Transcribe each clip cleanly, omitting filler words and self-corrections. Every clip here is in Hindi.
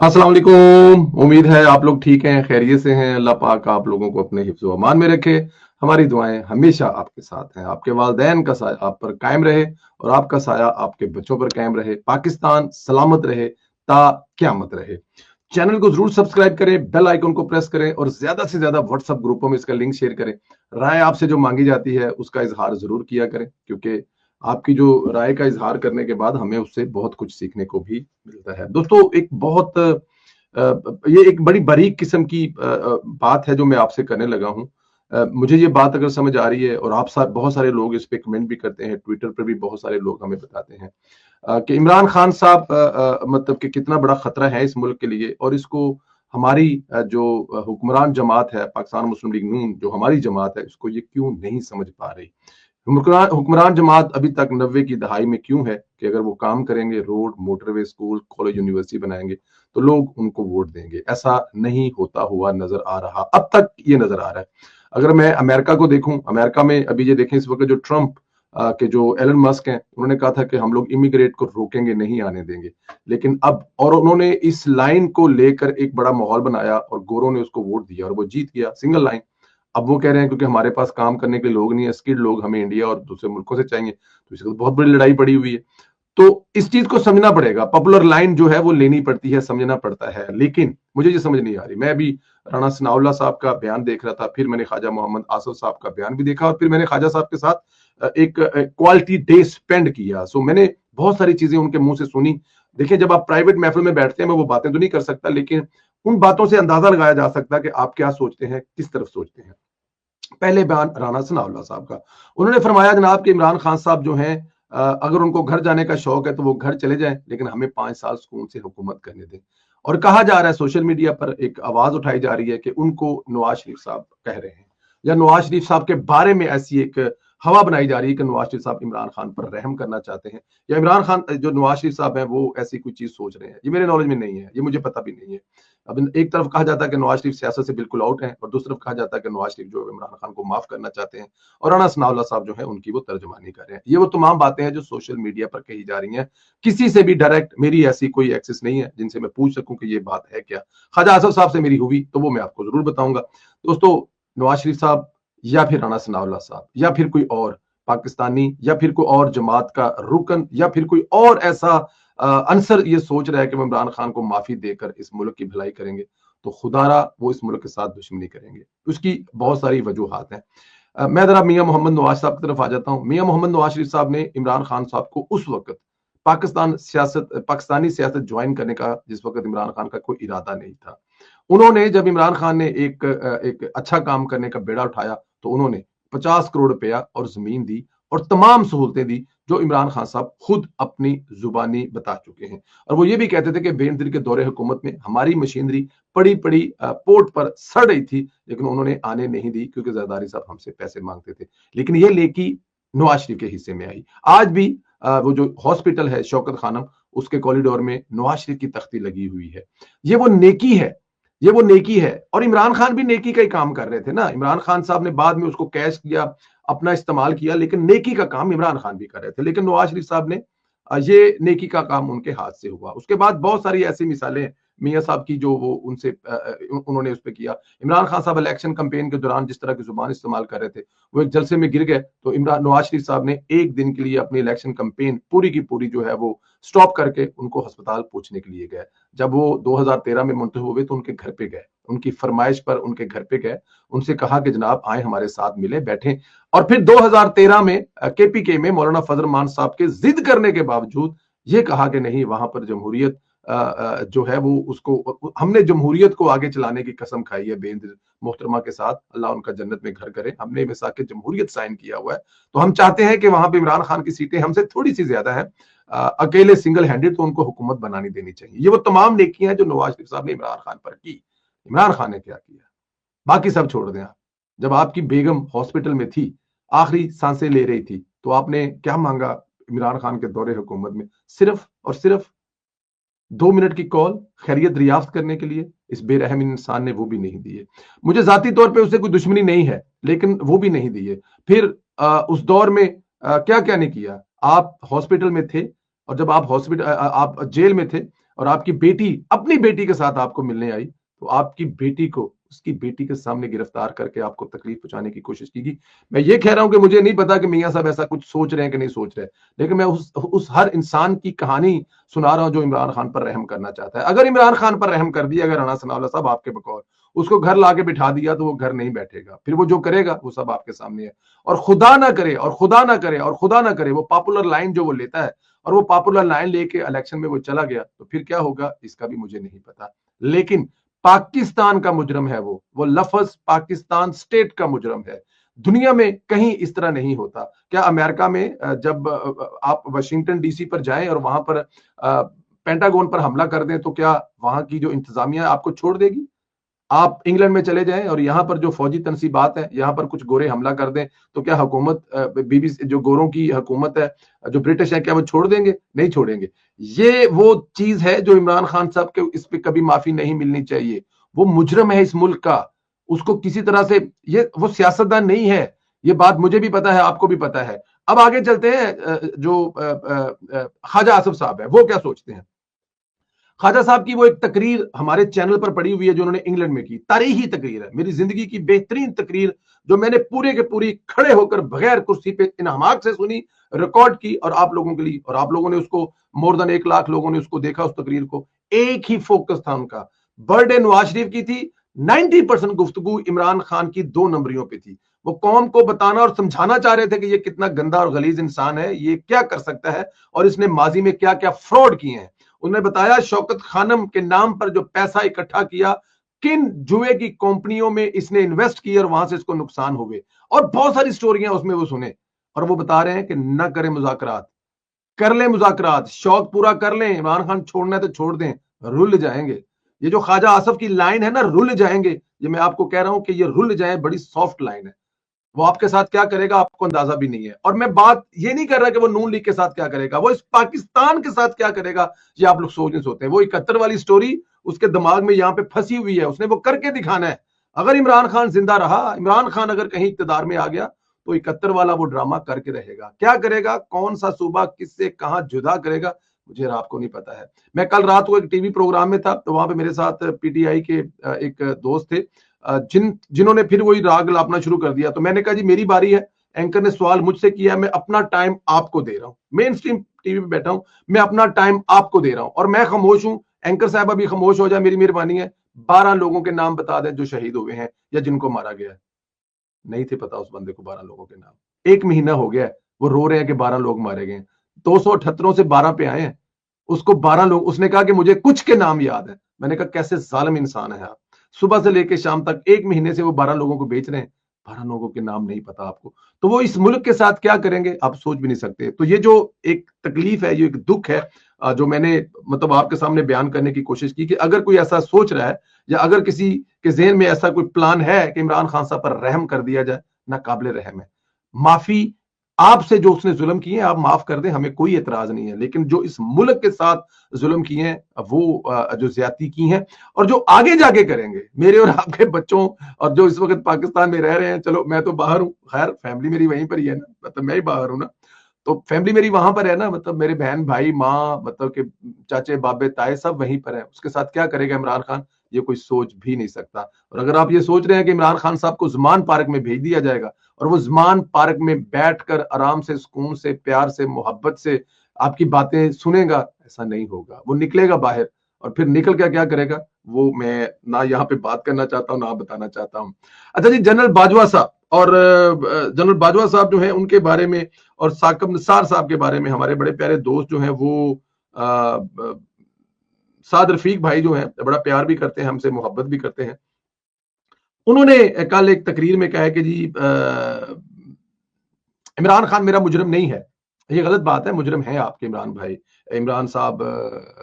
अस्सलाम वालेकुम। उम्मीद है आप लोग ठीक हैं, खैरियत से हैं। अल्लाह पाक आप लोगों को अपने हिफ्ज़ व अमान में रखे। हमारी दुआएं हमेशा आपके साथ हैं। आपके वालिदैन का साया आप पर कायम रहे और आपका साया आपके बच्चों पर कायम रहे। पाकिस्तान सलामत रहे, ता क़यामत रहे। चैनल को जरूर सब्सक्राइब करें, बेल आइकन को प्रेस करें और ज्यादा से ज्यादा व्हाट्सएप ग्रुपों में इसका लिंक शेयर करें। राय आपसे जो मांगी जाती है उसका इजहार जरूर किया करें, क्योंकि आपकी जो राय का इजहार करने के बाद हमें उससे बहुत कुछ सीखने को भी मिलता है। दोस्तों, एक बहुत ये एक बड़ी बारीक किस्म की बात है जो मैं आपसे करने लगा हूं। मुझे ये बात अगर समझ आ रही है और आप बहुत सारे लोग इस पे कमेंट भी करते हैं, ट्विटर पर भी बहुत सारे लोग हमें बताते हैं कि इमरान खान साहब मतलब कि कितना बड़ा खतरा है इस मुल्क के लिए, और इसको हमारी जो हुक्मरान जमात है, पाकिस्तान मुस्लिम लीग नून, जो हमारी जमात है, इसको ये क्यों नहीं समझ पा रही। हुक्मरान जमात अभी तक 90 की दहाई में क्यों है कि अगर वो काम करेंगे, road, motorway, school, college, university बनाएंगे तो लोग उनको वोट देंगे। ऐसा नहीं होता हुआ नजर आ रहा, अब तक ये नजर आ रहा है। अगर मैं अमेरिका को देखूं, अमेरिका में अभी ये देखें, इस वक्त जो ट्रंप के जो एलन मस्क हैं, उन्होंने कहा था कि हम लोग इमिग्रेट को रोकेंगे, नहीं आने देंगे। लेकिन अब, और उन्होंने इस लाइन को लेकर एक बड़ा माहौल बनाया और गोरों ने उसको वोट दिया और वो जीत गया, सिंगल लाइन। अब वो कह रहे हैं क्योंकि हमारे पास काम करने के लोग नहीं है, स्किल्ड लोग हमें इंडिया और दूसरे मुल्कों से चाहिए, तो इसकी तो बहुत बड़ी लड़ाई पड़ी हुई है। तो इस चीज को समझना पड़ेगा, पॉपुलर लाइन जो है वो लेनी पड़ती है, समझना पड़ता है। लेकिन मुझे ये समझ नहीं आ रही। मैं अभी राणा सनाउल्लाह साहब का बयान देख रहा था, फिर मैंने ख्वाजा मोहम्मद आसिफ साहब का बयान भी देखा और फिर मैंने ख्वाजा साहब के साथ एक क्वालिटी डे स्पेंड किया। सो मैंने बहुत सारी चीजें उनके मुंह से सुनी। देखिए, जब आप प्राइवेट महफिल में बैठते हैं, मैं वो बातें तो नहीं कर सकता, लेकिन उन बातों से अंदाजा लगाया जा सकता है कि आप क्या सोचते हैं, किस तरफ सोचते हैं। पहले बयान राणा सनाउल्लाह साहब का, उन्होंने फरमाया जनाब कि इमरान खान साहब जो हैं, अगर उनको घर जाने का शौक है तो वो घर चले जाएं, लेकिन हमें 5 साल सुकून से हुकूमत करने दें। और कहा जा रहा है, सोशल मीडिया पर एक आवाज उठाई जा रही है कि उनको नवाज शरीफ साहब कह रहे हैं, या नवाज शरीफ साहब के बारे में ऐसी एक हवा बनाई जा रही है कि नवाज शरीफ साहब इमरान खान पर रहम करना चाहते हैं, या इमरान खान जो नवाज शरीफ साहब हैं वो ऐसी कोई चीज सोच रहे हैं। ये मेरे नॉलेज में नहीं है, ये मुझे पता भी नहीं है। अब एक तरफ कहा जाता है कि नवाज शरीफ सियासत से बिल्कुल आउट है और दूसरी तरफ कहा जाता है कि नवाज शरीफ जो इमरान खान को माफ करना चाहते हैं और राणा सनाउल्लाह साहब जो है उनकी वो तर्जमानी कर रहे हैं। ये वो तमाम बातें हैं जो सोशल मीडिया पर कही जा रही हैं। किसी से भी डायरेक्ट मेरी ऐसी कोई एक्सेस नहीं है जिनसे मैं पूछ सकूं कि ये बात है क्या। ख्वाजा आसिफ साहब से मेरी हुई तो वो मैं आपको जरूर बताऊंगा। दोस्तों, नवाज शरीफ साहब या फिर राणा सनाउल्लाह साहब या फिर कोई और पाकिस्तानी या फिर कोई और जमात का रुकन या फिर कोई और ऐसा अंसर ये सोच रहा है कि वो इमरान खान को माफी देकर इस मुल्क की भलाई करेंगे, तो खुदारा वो इस मुल्क के साथ दुश्मनी करेंगे। उसकी बहुत सारी वजूहात हैं। मैं जरा मियां मोहम्मद नवाज साहब की तरफ आ जाता हूं। मियां मोहम्मद नवाज शरीफ साहब ने इमरान खान साहब को उस वक्त पाकिस्तानी सियासत ज्वाइन करने का, जिस वक्त इमरान खान का कोई इरादा नहीं था, उन्होंने जब इमरान खान ने एक अच्छा काम करने का बेड़ा उठाया तो उन्होंने 50 करोड़ रुपया और जमीन दी और तमाम सहूलतें दी जो इमरान खान साहब खुद अपनी जुबानी बता चुके हैं। और वो ये भी कहते थे कि बेनजीर के दौरे हुकूमत में हमारी मशीनरी पड़ी पड़ी पोर्ट पर सड़ रही थी, लेकिन उन्होंने आने नहीं दी क्योंकि जरदारी साहब हमसे पैसे मांगते थे। लेकिन ये लेकी नवाज शरीफ के हिस्से में आई। आज भी वो जो हॉस्पिटल है शौकत खानम, उसके कॉरिडोर में नवाज शरीफ की तख्ती लगी हुई है। ये वो नेकी है, ये वो नेकी है। और इमरान खान भी नेकी का ही काम कर रहे थे ना। इमरान खान साहब ने बाद में उसको कैश किया, अपना इस्तेमाल किया, लेकिन नेकी का काम इमरान खान भी कर रहे थे। लेकिन नवाज शरीफ साहब ने ये नेकी का काम उनके हाथ से हुआ। उसके बाद बहुत सारी ऐसी मिसालें मियां साहब की जो वो उनसे उन्होंने उस पर किया। इमरान खान साहब इलेक्शन कैंपेन के दौरान जिस तरह की जुबान इस्तेमाल कर रहे थे, वो एक जलसे में गिर गए तो इमरान नवाज शरीफ साहब ने एक दिन के लिए अपनी इलेक्शन कैंपेन पूरी की पूरी जो है वो स्टॉप करके उनको अस्पताल पहुंचने के लिए गए। जब वो 2013 में मुंतखब हुए तो उनके घर पे गए, उनकी फरमाइश पर उनके घर पे गए, उनसे कहा कि जनाब आए हमारे साथ मिले बैठे। और फिर 2013 में केपीके में मौलाना फजल मान साहब के जिद करने के बावजूद ये कहा कि नहीं, वहां पर जमहूरियत जो है वो उसको, हमने जमहूरियत को आगे चलाने की कसम खाई है बेनजीर मोहतरमा के साथ, अल्लाह उनका जन्नत में घर करे। हमने मिसाक जमहूरियत साइन किया हुआ है, तो हम चाहते हैं कि वहां पे इमरान खान की सीटें हमसे थोड़ी सी ज्यादा है, अकेले सिंगल हैंडेड तो उनको हुकूमत बनानी देनी चाहिए। ये वो तमाम नेकियां हैं जो नवाज शरीफ साहब ने इमरान खान पर की। इमरान खान ने क्या किया बाकी सब छोड़ दें आप। जब आपकी बेगम हॉस्पिटल में थी, आखिरी सांसें ले रही थी, तो आपने क्या मांगा इमरान खान के दौरे हुकूमत में? सिर्फ और सिर्फ 2 मिनट की कॉल खैरियत दरियाफ्त करने के लिए। इस बेरहम इंसान ने वो भी नहीं दी है। मुझे जाती तौर पे उससे कोई दुश्मनी नहीं है, लेकिन वो भी नहीं दी है। फिर उस दौर में क्या क्या नहीं किया। आप हॉस्पिटल में थे और जब आप हॉस्पिटल आप जेल में थे, और आपकी बेटी अपनी बेटी के साथ आपको मिलने आई, तो आपकी बेटी को उसकी बेटी के सामने गिरफ्तार करके आपको तकलीफ पहुंचाने की कोशिश की। मैं ये कह रहा हूं कि मुझे नहीं पता कि मियां साहब ऐसा कुछ सोच रहे हैं कि नहीं सोच रहे, लेकिन मैं उस हर इंसान की कहानी सुना रहा हूं जो इमरान खान पर रहम करना चाहता है। अगर इमरान खान पर रहम कर दिया, अगर राणा सनाउल्लाह साहब आपके बकौल उसको घर लाके बिठा दिया, तो वो घर नहीं बैठेगा, फिर वो जो करेगा वो सब आपके सामने है। और खुदा ना करे और खुदा ना करे और खुदा ना करे वो पॉपुलर लाइन जो वो लेता है और वो पॉपुलर लाइन लेके इलेक्शन में वो चला गया, तो फिर क्या होगा इसका भी मुझे नहीं पता। लेकिन पाकिस्तान का मुजरम है वो लफ्ज पाकिस्तान स्टेट का मुजरम है। दुनिया में कहीं इस तरह नहीं होता। क्या अमेरिका में जब आप वाशिंगटन डीसी पर जाएं और वहां पर पेंटागन पर हमला कर दें, तो क्या वहां की जो इंतजामिया आपको छोड़ देगी? आप इंग्लैंड में चले जाएं और यहां पर जो फौजी तनसीबात है, यहां पर कुछ गोरे हमला कर दें, तो क्या हुकूमत बीबीसी जो गोरों की हुकूमत है, जो ब्रिटिश है, क्या वो छोड़ देंगे? नहीं छोड़ेंगे। ये वो चीज है जो इमरान खान साहब के इस पे कभी माफी नहीं मिलनी चाहिए। वो मुजरम है इस मुल्क का, उसको किसी तरह से, ये वो सियासतदान नहीं है, ये बात मुझे भी पता है, आपको भी पता है। अब आगे चलते हैं, जो ख्वाजा आसिफ साहब है वो क्या सोचते हैं। ख्वाजा साहब की वो एक तकरीर हमारे चैनल पर पड़ी हुई है जो उन्होंने इंग्लैंड में की, तारीखी तकरीर है, मेरी जिंदगी की बेहतरीन तकरीर, जो मैंने पूरे के पूरी खड़े होकर बगैर कुर्सी पे इनामात से सुनी, रिकॉर्ड की और आप लोगों के लिए, और आप लोगों ने उसको मोर देन 1 लाख लोगों ने उसको देखा उस तकरीर को। एक ही फोकस था उनका, बर्थडे नवाज शरीफ की थी। 90% गुफ्तगू इमरान खान की 2 नंबरियों पे थी। वो कौम को बताना और समझाना चाह रहे थे कि ये कितना गंदा और गलीज इंसान है, ये क्या कर सकता है और इसने माजी में क्या क्या फ्रॉड किए हैं। उन्होंने बताया शौकत खानम के नाम पर जो पैसा इकट्ठा किया, किन जुए की कंपनियों में इसने इन्वेस्ट किया और वहां से इसको नुकसान हुए, और बहुत सारी स्टोरियां उसमें वो सुने। और वो बता रहे हैं कि न करें मुज़ाकरात, कर लें मुज़ाकरात, शौक पूरा कर लें, इमरान खान छोड़ना है तो छोड़ दें, रुल जाएंगे। ये जो ख्वाजा आसफ की लाइन है ना, रुल जाएंगे, ये मैं आपको कह रहा हूं कि ये रुल जाए, बड़ी सॉफ्ट लाइन है। वो आपके साथ क्या करेगा आपको अंदाजा भी नहीं है। और मैं बात ये नहीं कर रहा कि वो नून लीग के साथ क्या करेगा, वो इस पाकिस्तान के साथ क्या करेगा, ये आप लोग सोच नहीं सोते। वो 71 वाली स्टोरी उसके दिमाग में यहां पे फंसी हुई है, उसने वो करके दिखाना है। अगर इमरान खान जिंदा रहा, इमरान खान अगर कहीं इक्तदार में आ गया, तो 71 वाला वो ड्रामा करके रहेगा। क्या करेगा, कौन सा सूबा किससे कहां जुदा करेगा, मुझे और आपको नहीं पता है। मैं कल रात को एक टीवी प्रोग्राम में था, तो वहां पे मेरे साथ पीटीआई के एक दोस्त थे, जिन्होंने फिर वही राग लापना शुरू कर दिया। तो मैंने कहा जी मेरी बारी है, एंकर ने सवाल मुझसे किया, मैं अपना टाइम आपको दे रहा हूं, मेन स्ट्रीम टीवी पे बैठा हूं, मैं अपना टाइम आपको दे रहा हूं और मैं खामोश हूं। एंकर साहब अभी खामोश हो जाए, मेरी मेहरबानी है। 12 लोगों के नाम बता दें जो शहीद हुए हैं या जिनको मारा गया है। नहीं थे पता उस बंदे को 12 लोगों के नाम। 1 महीना हो गया है, वो रो रहे हैं कि 12 लोग मारे गए। 278 से 12 पे आए हैं, उसको 12 लोग, उसने कहा कि मुझे कुछ के नाम याद है। मैंने कहा कैसे जालिम इंसान है आप, सुबह से लेकर शाम तक 1 महीने से वो 12 लोगों को बेच रहे हैं, 12 लोगों के नाम नहीं पता आपको। तो वो इस मुल्क के साथ क्या करेंगे आप सोच भी नहीं सकते। तो ये जो एक तकलीफ है, ये एक दुख है, जो मैंने मतलब आपके सामने बयान करने की कोशिश की कि अगर कोई ऐसा सोच रहा है या अगर किसी के ज़हन में ऐसा कोई प्लान है कि इमरान खान साहब पर रहम कर दिया जाए, ना काबिल रहम है। माफी आपसे जो उसने जुल्म किए आप माफ कर दें, हमें कोई एतराज नहीं है, लेकिन जो इस मुल्क के साथ जुल्म किए हैं, वो जो ज्यादती की हैं और जो आगे जाके करेंगे मेरे और आपके बच्चों, और जो इस वक्त पाकिस्तान में रह रहे हैं, चलो मैं तो बाहर हूं, खैर फैमिली मेरी वहीं पर ही है ना, मतलब मैं ही बाहर हूं ना, तो फैमिली मेरी वहां पर है ना, मतलब मेरे बहन भाई माँ, मतलब के चाचे बाबे ताए सब वहीं पर है। उसके साथ क्या करेगा इमरान खान, ये कोई सोच भी नहीं सकता। और अगर आप ये सोच रहे हैं कि इमरान खान साहब को ज़मान पार्क में भेज दिया जाएगा और वो ज़मान पार्क में बैठकर आराम से, सुकून से, प्यार से, मोहब्बत से आपकी बातें सुनेगा, ऐसा नहीं होगा। वो निकलेगा बाहर और फिर निकल कर क्या करेगा, वो मैं ना यहाँ पे बात करना चाहता हूँ ना बताना चाहता हूँ। अच्छा जी, जनरल बाजवा साहब, और जनरल बाजवा साहब जो है उनके बारे में और साकब निसार साहब के बारे में हमारे बड़े प्यारे दोस्त जो हैं वो साद रफीक भाई जो हैं, बड़ा प्यार भी करते हैं हमसे, मोहब्बत भी करते हैं। उन्होंने कल एक तकरीर में कहा है कि जी इमरान खान मेरा मुजरिम नहीं है। ये गलत बात है, मुजरिम है आपके इमरान भाई, इमरान साहब,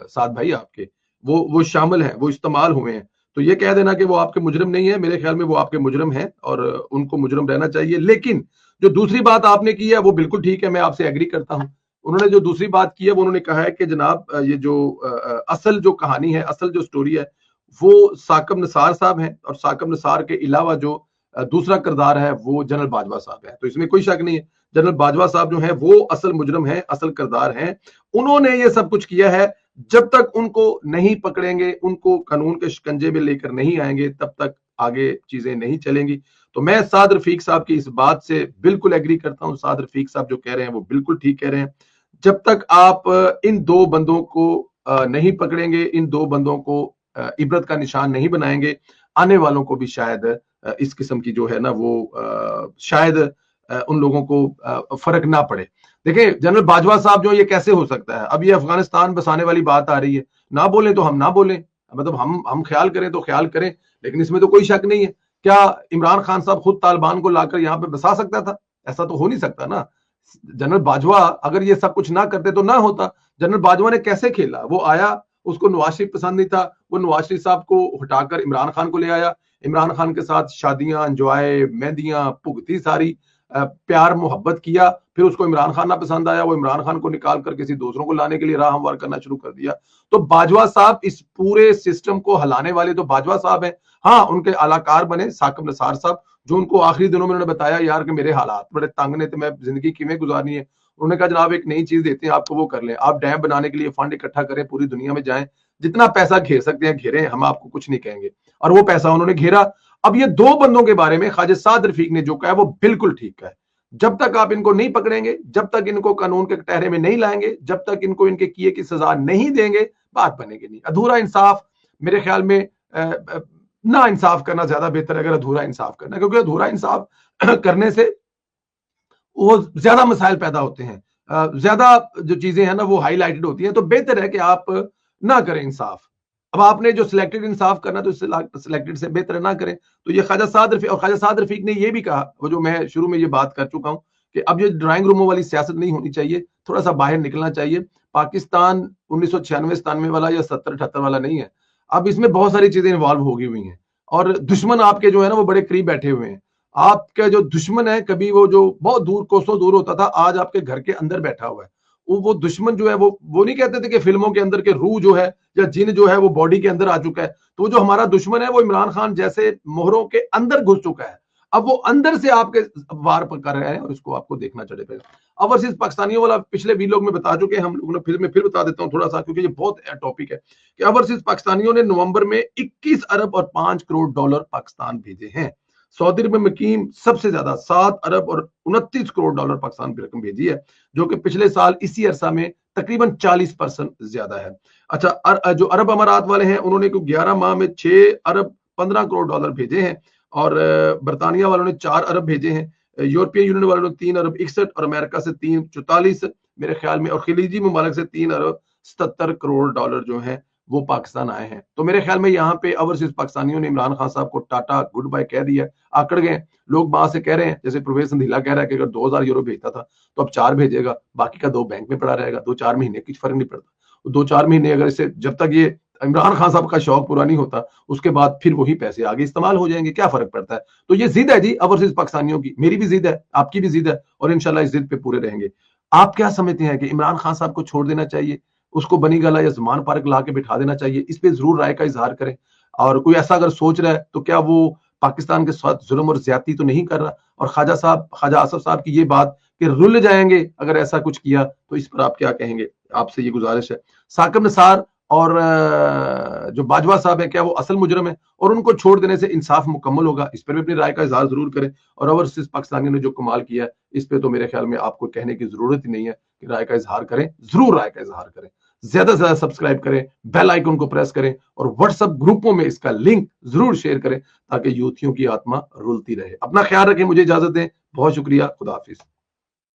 साद भाई आपके, वो शामिल हैं, वो इस्तेमाल हुए हैं। तो ये कह देना कि वो आपके मुजरिम नहीं है, मेरे ख्याल में वो आपके मुजरिम हैं और उनको मुजरिम रहना चाहिए। लेकिन जो दूसरी बात आपने की है वो बिल्कुल ठीक है, मैं आपसे एग्री करता हूं। उन्होंने जो दूसरी बात की है वो उन्होंने कहा है कि जनाब ये जो असल जो कहानी है, असल जो स्टोरी है, वो साकब निसार साहब हैं और साकब निसार के अलावा जो दूसरा किरदार है वो जनरल बाजवा साहब है। तो इसमें कोई शक नहीं है, जनरल बाजवा साहब जो है वो असल मुजरिम है, असल किरदार हैं। उन्होंने ये सब कुछ किया है जब तक उनको नहीं पकड़ेंगे, उनको कानून के शिकंजे में लेकर नहीं आएंगे, तब तक आगे चीजें नहीं चलेंगी। तो मैं साद रफीक साहब की इस बात से बिल्कुल एग्री करता हूं। साद रफीक साहब जो कह रहे हैं वो बिल्कुल ठीक कह रहे हैं। जब तक आप इन दो बंदों को नहीं पकड़ेंगे, इन दो बंदों को इबरत का निशान नहीं बनाएंगे, आने वालों को भी शायद इस किस्म की जो है ना वो शायद उन लोगों को फर्क ना पड़े। देखिए जनरल बाजवा साहब जो, ये कैसे हो सकता है? अब ये अफगानिस्तान बसाने वाली बात आ रही है, ना बोले तो हम ना बोलें, मतलब हम ख्याल करें तो ख्याल करें, लेकिन इसमें तो कोई शक नहीं है। क्या इमरान खान साहब खुद तालिबान को लाकर यहाँ पे बसा सकता था? ऐसा तो हो नहीं सकता ना। जनरल बाजवा अगर ये सब कुछ ना करते तो ना होता। जनरल बाजवा ने कैसे खेला? वो आया, उसको नवाज शरीफ पसंद नहीं था, वो नवाज शरीफ साहब को हटाकर इमरान खान को ले आया, इमरान खान के साथ शादियां, एंजॉय, मेहंदियां भुगती सारी, प्यार मोहब्बत किया, फिर उसको इमरान खान ना पसंद आया, वो इमरान खान को निकाल कर किसी दूसरों को लाने के लिए राह हमवार करना शुरू कर दिया। तो बाजवा साहब, इस पूरे सिस्टम को हिलाने वाले तो बाजवा साहब हैं। हाँ, उनके अलाकार बने साकिब नसार साहब, जो उनको आखिरी दिनों में उन्होंने बताया यार कि मेरे हालात बड़े तंग ने, तो मैं जिंदगी किमें गुजारनी है। उन्होंने कहा जनाब एक नई चीज देते हैं आपको, वो कर लें, आप डैम बनाने के लिए फंड इकट्ठा करें, पूरी दुनिया में जाएं, जितना पैसा घेर सकते हैं घेरें, हम आपको कुछ नहीं कहेंगे। और वो पैसा उन्होंने घेरा। अब ये दो बंदों के बारे में ख्वाजा साद रफीक ने जो कहा है वो बिल्कुल ठीक है। जब तक आप इनको नहीं पकड़ेंगे, जब तक इनको कानून के कटहरे में नहीं लाएंगे, जब तक इनको इनके किए की सजा नहीं देंगे, बात बनेगी नहीं। अधूरा इंसाफ मेरे ख्याल में ना इंसाफ करना ज्यादा बेहतर है, अगर अधूरा इंसाफ करना, क्योंकि अधूरा इंसाफ करने से वो ज्यादा मसाइल पैदा होते हैं, ज्यादा जो चीजें हैं ना वो हाईलाइटेड होती हैं। तो बेहतर है कि आप ना करें इंसाफ। अब आपने जो सिलेक्टेड इंसाफ करना, तो सिलेक्टेड से बेहतर ना करें। तो ये ख्वाजा साद रफीक, और ख्वाजा साद रफीक ने ये भी कहा, वो जो मैं शुरू में ये बात कर चुका हूं, कि अब ये ड्राइंग रूमों वाली सियासत नहीं होनी चाहिए, थोड़ा सा बाहर निकलना चाहिए। पाकिस्तान 1996-97 वाला या 70-78 वाला नहीं है। अब इसमें बहुत सारी चीजें इन्वॉल्व हो गई हुई हैं, और दुश्मन आपके जो है ना वो बड़े करीब बैठे हुए हैं। आपका जो दुश्मन है, कभी वो जो बहुत दूर कोसों दूर होता था, आज आपके घर के अंदर बैठा हुआ है। वो दुश्मन जो है वो नहीं कहते थे कि फिल्मों के अंदर के रूह जो है या जिन जो है वो बॉडी के अंदर आ चुका है। तो जो हमारा दुश्मन है वो इमरान खान जैसे मोहरों के अंदर घुस चुका है। अब वो अंदर से आपके वार कर रहे हैं, और इसको आपको देखना चलेगा। ओवरसीज पाकिस्तानियों वाला पिछले वीडियो में बता चुके हैं हम लोगों ने, मैं फिर बता देता हूं थोड़ा सा, क्योंकि ये बहुत टॉपिक है कि ओवरसीज पाकिस्तानियों ने नवंबर में 21 अरब और 5 करोड़ डॉलर पाकिस्तान भेजे हैं। सऊदी अरब में मुकीम सबसे ज्यादा 7 अरब और 29 करोड़ डॉलर पाकिस्तान की रकम भेजी है, जो कि पिछले साल इसी अरसा में तकरीबन 40% ज्यादा है। अच्छा, जो अरब अमारात वाले हैं उन्होंने 11 माह में 6 अरब 15 करोड़ डॉलर भेजे हैं, और बरतानिया वालों ने 4 अरब भेजे हैं, यूरोपियन यूनियन वालों ने 3 अरब 61, और अमेरिका से 344 मेरे ख्याल में, और खिलीजी ममालिक से 3 अरब 77 करोड़ डॉलर जो है वो पाकिस्तान आए हैं। तो मेरे ख्याल में यहाँ पे ओवरसीज पाकिस्तानियों ने इमरान खान साहब को टाटा गुड बाय कह दिया, आकड़ गए। लोग वहां से कह रहे हैं, जैसे प्रवेश संधीला कह रहा है कि अगर 2000 यूरो भेजता था तो अब 4 भेजेगा, बाकी का 2 बैंक में पड़ा रहेगा, 2-4 महीने कुछ फर्क नहीं पड़ता। 2-4 महीने अगर इससे, जब तक ये इमरान खान साहब का शौक पूरा नहीं होता, उसके बाद फिर वही पैसे आगे इस्तेमाल हो जाएंगे, क्या फर्क पड़ता है। तो ये जिद है जी ओवरसीज पाकिस्तानियों की, मेरी भी जिद है, आपकी भी जिद है, और इंशाल्लाह इस जिद पे पूरे रहेंगे। आप क्या समझते हैं कि इमरान खान साहब को छोड़ देना चाहिए, उसको बनी गला या जमान पार्क ला के बिठा देना चाहिए? इस पे जरूर राय का इजहार करें। और कोई ऐसा अगर सोच रहा है तो क्या वो पाकिस्तान के साथ जुल्म और ज्यादती तो नहीं कर रहा? और ख्वाजा आसफ साहब की ये बात कि रुल जाएंगे अगर ऐसा कुछ किया, तो इस पर आप क्या कहेंगे? आपसे ये गुजारिश है। साकिब नसार और जो बाजवा साहब है, क्या वो असल मुजरम है और उनको छोड़ देने से इंसाफ मुकम्मल होगा? इस पर भी अपनी राय का इजहार जरूर करें। और ओवरसीज पाकिस्तानियों ने जो कमाल किया है, इस पे तो मेरे ख्याल में आपको कहने की जरूरत ही नहीं है कि राय का इजहार करें, जरूर राय का इजहार करें। ज्यादा से ज्यादा सब्सक्राइब करें, बेल आइकन को प्रेस करें, और व्हाट्सएप ग्रुपों में इसका लिंक जरूर शेयर करें, ताकि यूथियों की आत्मा रुलती रहे। अपना ख्याल रखें, मुझे इजाजत दें, बहुत शुक्रिया, खुदा हाफिज।